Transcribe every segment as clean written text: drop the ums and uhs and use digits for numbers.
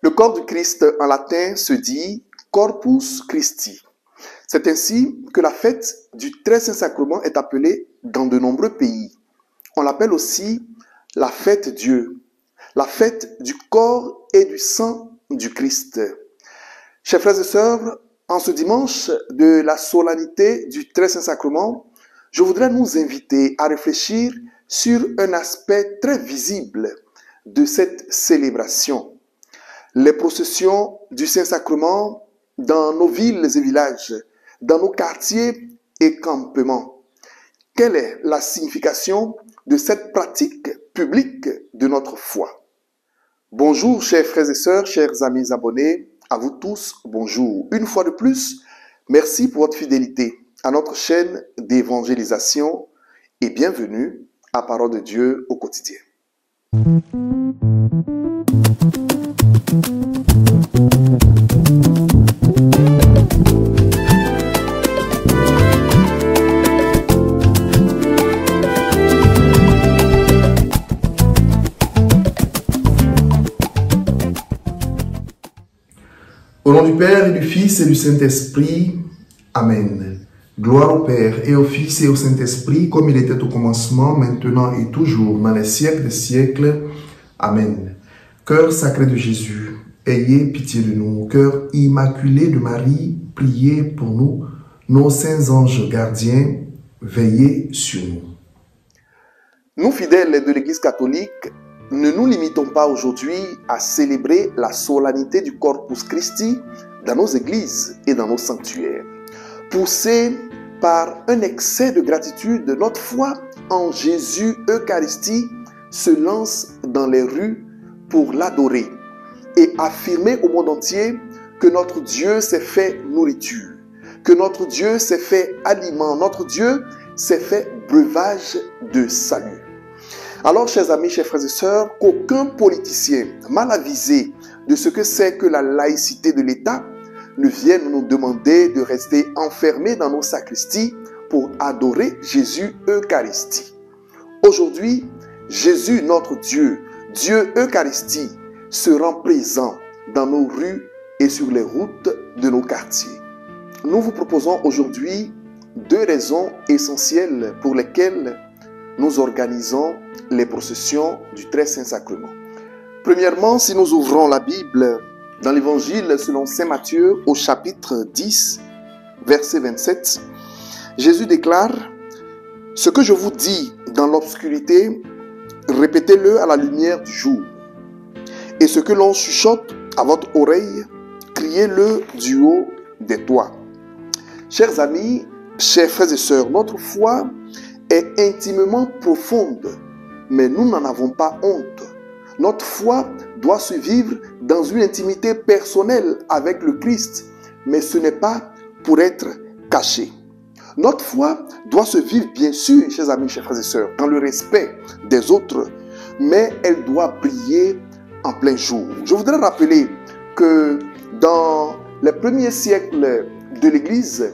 Le corps du Christ en latin se dit Corpus Christi. C'est ainsi que la fête du Très Saint Sacrement est appelée dans de nombreux pays. On l'appelle aussi la fête Dieu, la fête du corps et du sang du Christ. Chers frères et sœurs, en ce dimanche de la solennité du Très Saint Sacrement, je voudrais nous inviter à réfléchir sur un aspect très visible de cette célébration. Les processions du Saint-Sacrement dans nos villes et villages, dans nos quartiers et campements. Quelle est la signification de cette pratique publique de notre foi? Bonjour chers frères et sœurs, chers amis abonnés, à vous tous, bonjour. Une fois de plus, merci pour votre fidélité à notre chaîne d'évangélisation et bienvenue à Parole de Dieu au quotidien. Au nom du Père et du Fils et du Saint-Esprit, Amen. Gloire au Père et au Fils et au Saint-Esprit, comme il était au commencement, maintenant et toujours, dans les siècles des siècles. Amen. Cœur sacré de Jésus, ayez pitié de nous. Cœur immaculé de Marie, priez pour nous. Nos saints anges gardiens, veillez sur nous. Nous, fidèles de l'Église catholique, ne nous limitons pas aujourd'hui à célébrer la solennité du Corpus Christi dans nos églises et dans nos sanctuaires. Poussés par un excès de gratitude, notre foi en Jésus Eucharistie se lance dans les rues pour l'adorer et affirmer au monde entier que notre Dieu s'est fait nourriture, que notre Dieu s'est fait aliment, notre Dieu s'est fait breuvage de salut. Alors, chers amis, chers frères et sœurs, qu'aucun politicien mal avisé de ce que c'est que la laïcité de l'État ne vienne nous demander de rester enfermés dans nos sacristies pour adorer Jésus Eucharistie. Aujourd'hui, Jésus, notre Dieu, Dieu Eucharistie, se rend présent dans nos rues et sur les routes de nos quartiers. Nous vous proposons aujourd'hui deux raisons essentielles pour lesquelles nous organisons les processions du Très Saint Sacrement. Premièrement, si nous ouvrons la Bible dans l'Évangile selon saint Matthieu au chapitre 10, verset 27, Jésus déclare « Ce que je vous dis dans l'obscurité, répétez-le à la lumière du jour. Et ce que l'on chuchote à votre oreille, criez-le du haut des toits. » Chers amis, chers frères et sœurs, notre foi est intimement profonde, mais nous n'en avons pas honte. Notre foi doit se vivre dans une intimité personnelle avec le Christ, mais ce n'est pas pour être caché. Notre foi doit se vivre, bien sûr, chers amis, chers frères et sœurs, dans le respect des autres, mais elle doit briller en plein jour. Je voudrais rappeler que dans les premiers siècles de l'Église,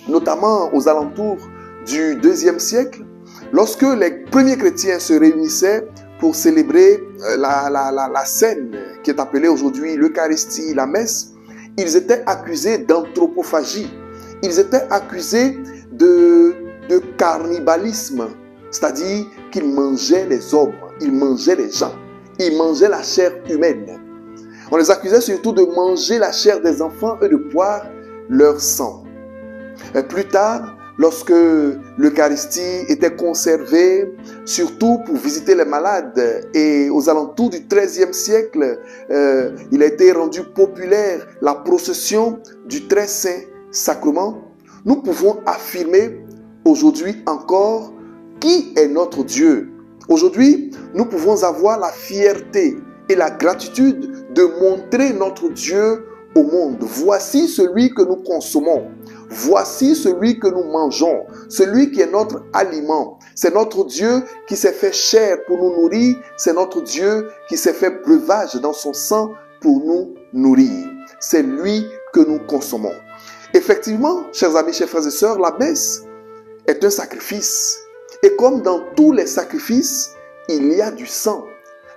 notamment aux alentours du IIe siècle, lorsque les premiers chrétiens se réunissaient pour célébrer la scène qui est appelée aujourd'hui l'Eucharistie, la messe, ils étaient accusés d'anthropophagie. Ils étaient accusés de cannibalisme, c'est-à-dire qu'ils mangeaient les hommes, ils mangeaient les gens, ils mangeaient la chair humaine. On les accusait surtout de manger la chair des enfants et de boire leur sang. Et plus tard, lorsque l'Eucharistie était conservée, surtout pour visiter les malades, et aux alentours du XIIIe siècle, il a été rendu populaire la procession du Très Saint Sacrement, nous pouvons affirmer aujourd'hui encore qui est notre Dieu. Aujourd'hui, nous pouvons avoir la fierté et la gratitude de montrer notre Dieu au monde. Voici celui que nous consommons. Voici celui que nous mangeons, celui qui est notre aliment. C'est notre Dieu qui s'est fait chair pour nous nourrir. C'est notre Dieu qui s'est fait breuvage dans son sang pour nous nourrir. C'est lui que nous consommons. Effectivement, chers amis, chers frères et sœurs, la messe est un sacrifice. Et comme dans tous les sacrifices, il y a du sang.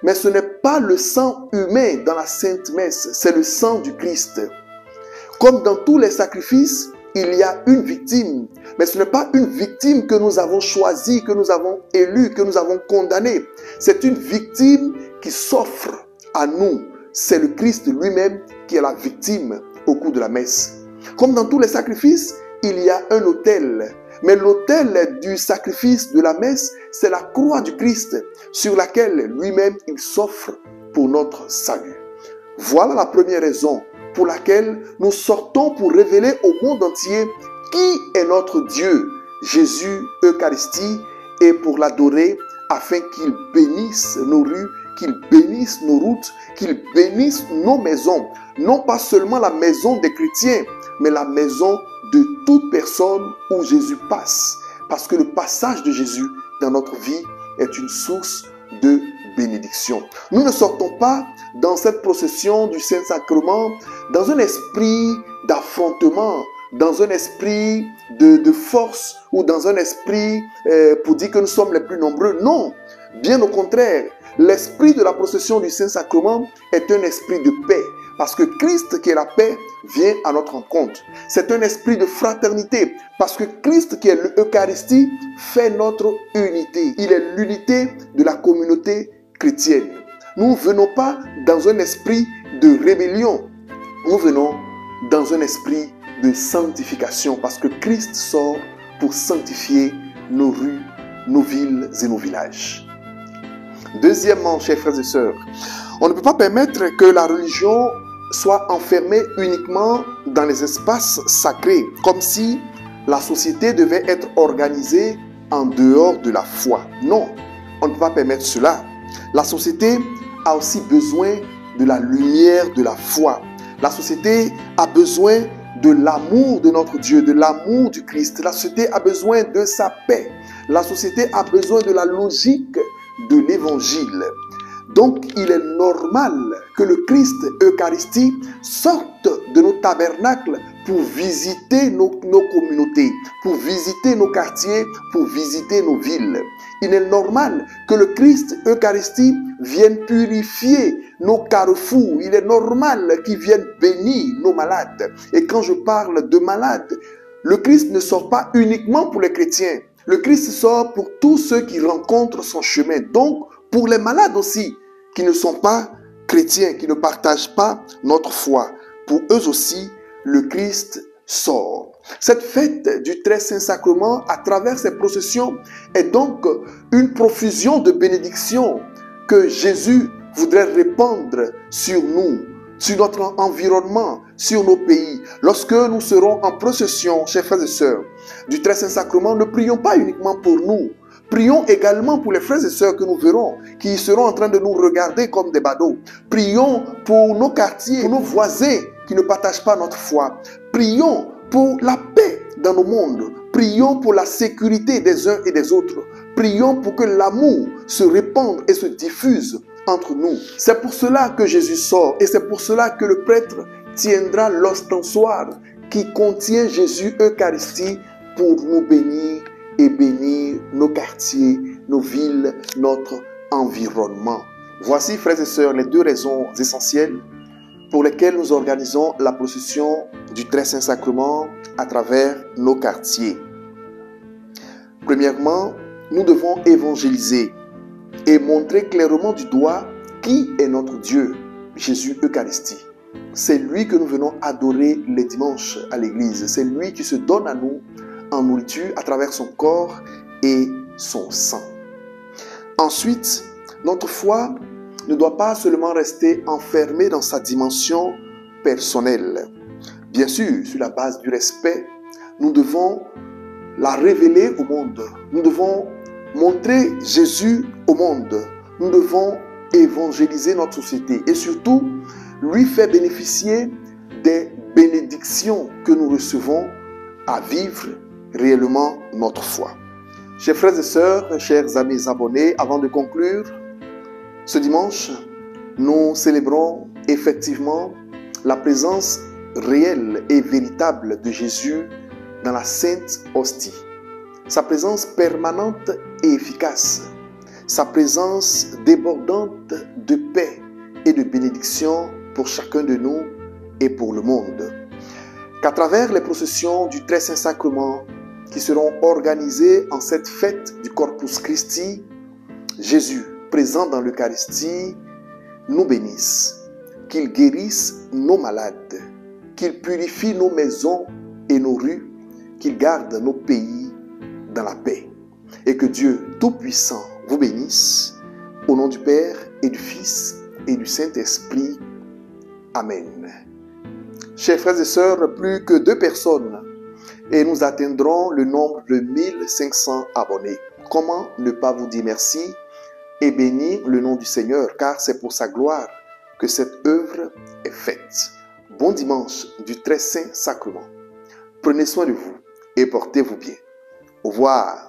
Mais ce n'est pas le sang humain dans la Sainte Messe, c'est le sang du Christ. Comme dans tous les sacrifices, il y a une victime. Mais ce n'est pas une victime que nous avons choisie, que nous avons élue, que nous avons condamnée. C'est une victime qui s'offre à nous. C'est le Christ lui-même qui est la victime au cours de la messe. Comme dans tous les sacrifices, il y a un autel. Mais l'autel du sacrifice de la messe, c'est la croix du Christ sur laquelle lui-même il s'offre pour notre salut. Voilà la première raison pour laquelle nous sortons pour révéler au monde entier qui est notre Dieu, Jésus Eucharistie, et pour l'adorer afin qu'il bénisse nos rues, qu'il bénisse nos routes, qu'il bénisse nos maisons. Non pas seulement la maison des chrétiens, mais la maison de toute personne où Jésus passe. Parce que le passage de Jésus dans notre vie est une source de bénédiction. Nous ne sortons pas dans cette procession du Saint-Sacrement dans un esprit d'affrontement, dans un esprit de force ou dans un esprit pour dire que nous sommes les plus nombreux. Non, bien au contraire, l'esprit de la procession du Saint-Sacrement est un esprit de paix. Parce que Christ, qui est la paix, vient à notre rencontre. C'est un esprit de fraternité. Parce que Christ, qui est l'Eucharistie, fait notre unité. Il est l'unité de la communauté chrétienne. Nous ne venons pas dans un esprit de rébellion. Nous venons dans un esprit de sanctification. Parce que Christ sort pour sanctifier nos rues, nos villes et nos villages. Deuxièmement, chers frères et sœurs, on ne peut pas permettre que la religion soit enfermée uniquement dans les espaces sacrés, comme si la société devait être organisée en dehors de la foi. Non, on ne peut pas permettre cela. La société a aussi besoin de la lumière de la foi. La société a besoin de l'amour de notre Dieu, de l'amour du Christ. La société a besoin de sa paix. La société a besoin de la logique de l'évangile. Donc, il est normal que le Christ Eucharistie sorte de nos tabernacles pour visiter nos communautés, pour visiter nos quartiers, pour visiter nos villes. Il est normal que le Christ Eucharistie vienne purifier nos carrefours. Il est normal qu'il vienne bénir nos malades. Et quand je parle de malades, le Christ ne sort pas uniquement pour les chrétiens. Le Christ sort pour tous ceux qui rencontrent son chemin. Donc, pour les malades aussi, qui ne sont pas chrétiens, qui ne partagent pas notre foi, pour eux aussi, le Christ sort. Cette fête du Très Saint Sacrement, à travers ces processions, est donc une profusion de bénédictions que Jésus voudrait répandre sur nous, sur notre environnement, sur nos pays. Lorsque nous serons en procession, chers frères et sœurs, du Très Saint Sacrement, ne prions pas uniquement pour nous. Prions également pour les frères et sœurs que nous verrons, qui seront en train de nous regarder comme des badauds. Prions pour nos quartiers, pour nos voisins qui ne partagent pas notre foi. Prions pour la paix dans nos mondes. Prions pour la sécurité des uns et des autres. Prions pour que l'amour se répande et se diffuse entre nous. C'est pour cela que Jésus sort et c'est pour cela que le prêtre tiendra l'ostensoir qui contient Jésus Eucharistie pour nous bénir et bénir nos quartiers, nos villes, notre environnement. Voici, frères et sœurs, les deux raisons essentielles pour lesquelles nous organisons la procession du Très Saint Sacrement à travers nos quartiers. Premièrement, nous devons évangéliser et montrer clairement du doigt qui est notre Dieu, Jésus Eucharistie. C'est lui que nous venons adorer les dimanches à l'église. C'est lui qui se donne à nous en nourriture à travers son corps et son sang. Ensuite, notre foi ne doit pas seulement rester enfermée dans sa dimension personnelle. Bien sûr, sur la base du respect, nous devons la révéler au monde. Nous devons montrer Jésus au monde. Nous devons évangéliser notre société et surtout lui faire bénéficier des bénédictions que nous recevons à vivre réellement notre foi. Chers frères et sœurs, chers amis abonnés, avant de conclure, ce dimanche, nous célébrons effectivement la présence réelle et véritable de Jésus dans la Sainte Hostie. Sa présence permanente et efficace. sa présence débordante de paix et de bénédiction pour chacun de nous et pour le monde. Qu'à travers les processions du Très Saint Sacrement qui seront organisées en cette fête du Corpus Christi, Jésus, présent dans l'Eucharistie, nous bénisse, qu'il guérisse nos malades, qu'il purifie nos maisons et nos rues, qu'il garde nos pays dans la paix. Et que Dieu Tout-Puissant vous bénisse, au nom du Père et du Fils et du Saint-Esprit. Amen. Chers frères et sœurs, plus que 2 personnes et nous atteindrons le nombre de 1500 abonnés. Comment ne pas vous dire merci et bénir le nom du Seigneur, car c'est pour sa gloire que cette œuvre est faite. Bon dimanche du Très Saint Sacrement. Prenez soin de vous et portez-vous bien. Au revoir.